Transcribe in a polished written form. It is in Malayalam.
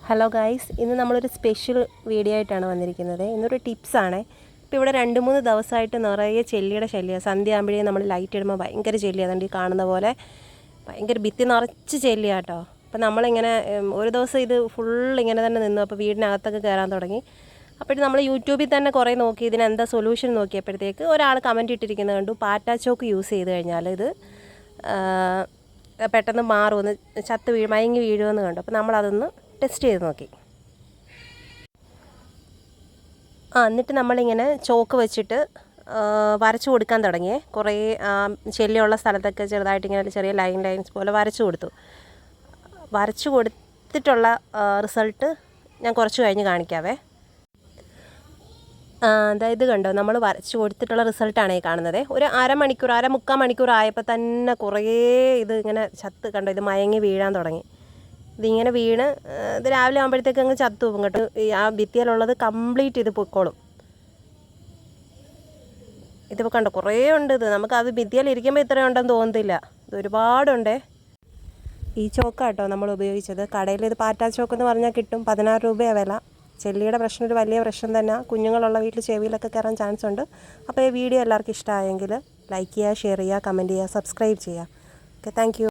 ഹലോ ഗൈസ്, ഇന്ന് നമ്മളൊരു സ്പെഷ്യൽ വീഡിയോ ആയിട്ടാണ് വന്നിരിക്കുന്നത്. ഇന്നൊരു ടിപ്സാണ്. ഇപ്പോൾ ഇവിടെ 2-3 ദിവസമായിട്ട് നിറയെ ചെല്ലിയുടെ ശല്യം. സന്ധ്യ ആകുമ്പോഴേ നമ്മൾ ലൈറ്റ് ഇടുമ്പോൾ ഭയങ്കര ചെല്ലി, അതുകൊണ്ട് ഈ കാണുന്ന പോലെ ഭയങ്കര ഭിത്തി നിറച്ച് ചെല്ലിയാട്ടോ. അപ്പോൾ നമ്മളിങ്ങനെ ഒരു ദിവസം ഇത് ഫുൾ ഇങ്ങനെ തന്നെ നിന്നു. അപ്പോൾ വീടിനകത്തൊക്കെ കയറാൻ തുടങ്ങി. അപ്പോൾ നമ്മൾ യൂട്യൂബിൽ തന്നെ കുറേ നോക്കി ഇതിനെന്താ സൊല്യൂഷൻ നോക്കിയപ്പോഴത്തേക്ക് ഒരാൾ കമൻറ്റ് ഇട്ടിരിക്കുന്നത് കണ്ടു, പാറ്റ ചോക്ക് യൂസ് ചെയ്ത് കഴിഞ്ഞാൽ ഇത് പെട്ടെന്ന് മാറുമെന്ന്, മയങ്ങി വീഴുമെന്ന് കണ്ടു. അപ്പോൾ നമ്മളതൊന്ന് ടെസ്റ്റ് ചെയ്ത് നോക്കി. എന്നിട്ട് നമ്മളിങ്ങനെ ചോക്ക് വെച്ചിട്ട് വരച്ചു കൊടുക്കാൻ തുടങ്ങിയേ. കുറേ ചെല്ലിയുള്ള സ്ഥലത്തൊക്കെ ചെറുതായിട്ട് ഇങ്ങനെ ചെറിയ ലൈൻസ് പോലെ വരച്ചു കൊടുത്തു. വരച്ചു കൊടുത്തിട്ടുള്ള റിസൾട്ട് ഞാൻ കുറച്ച് കഴിഞ്ഞ് കാണിക്കാവേ. അതായത് കണ്ടോ, നമ്മൾ വരച്ചു കൊടുത്തിട്ടുള്ള റിസൾട്ടാണ് ഈ കാണുന്നത്. ഒരു മുക്കാൽ മണിക്കൂർ ആയപ്പോൾ തന്നെ കുറേ ഇത് ഇങ്ങനെ ചത്ത് കണ്ടോ, ഇത് മയങ്ങി വീഴാൻ തുടങ്ങി. ഇതിങ്ങനെ വീണ് ഇത് രാവിലെ ആകുമ്പോഴത്തേക്ക് അങ്ങ് ചത്തു പോകും കേട്ടോ. ആ ഭിത്തിയിലുള്ളത് കംപ്ലീറ്റ് ഇത് പൊക്കോളും. ഇതിപ്പോൾ കണ്ടോ, കുറേ ഉണ്ട്. ഇത് നമുക്കത് ഭിത്തിയിൽ ഇരിക്കുമ്പോൾ ഇത്രയും ഉണ്ടെന്ന് തോന്നത്തില്ല, ഇത് ഒരുപാടുണ്ടേ. ഈ ചോക്കാട്ടോ നമ്മൾ ഉപയോഗിച്ചത്. കടയിൽ ഇത് പാറ്റാ ചോക്കെന്ന് പറഞ്ഞാൽ കിട്ടും. 16 രൂപയാണ് വില. ചെല്ലിയുടെ പ്രശ്നം ഒരു വലിയ പ്രശ്നം തന്നെ. കുഞ്ഞുങ്ങളുള്ള വീട്ടിൽ ചെവിയിലൊക്കെ കയറാൻ ചാൻസ് ഉണ്ട്. അപ്പോൾ ഈ വീഡിയോ എല്ലാവർക്കും ഇഷ്ടമായെങ്കിൽ ലൈക്ക് ചെയ്യുക, ഷെയർ ചെയ്യുക, കമൻറ്റ് ചെയ്യുക, സബ്സ്ക്രൈബ് ചെയ്യുക. Okay, thank you.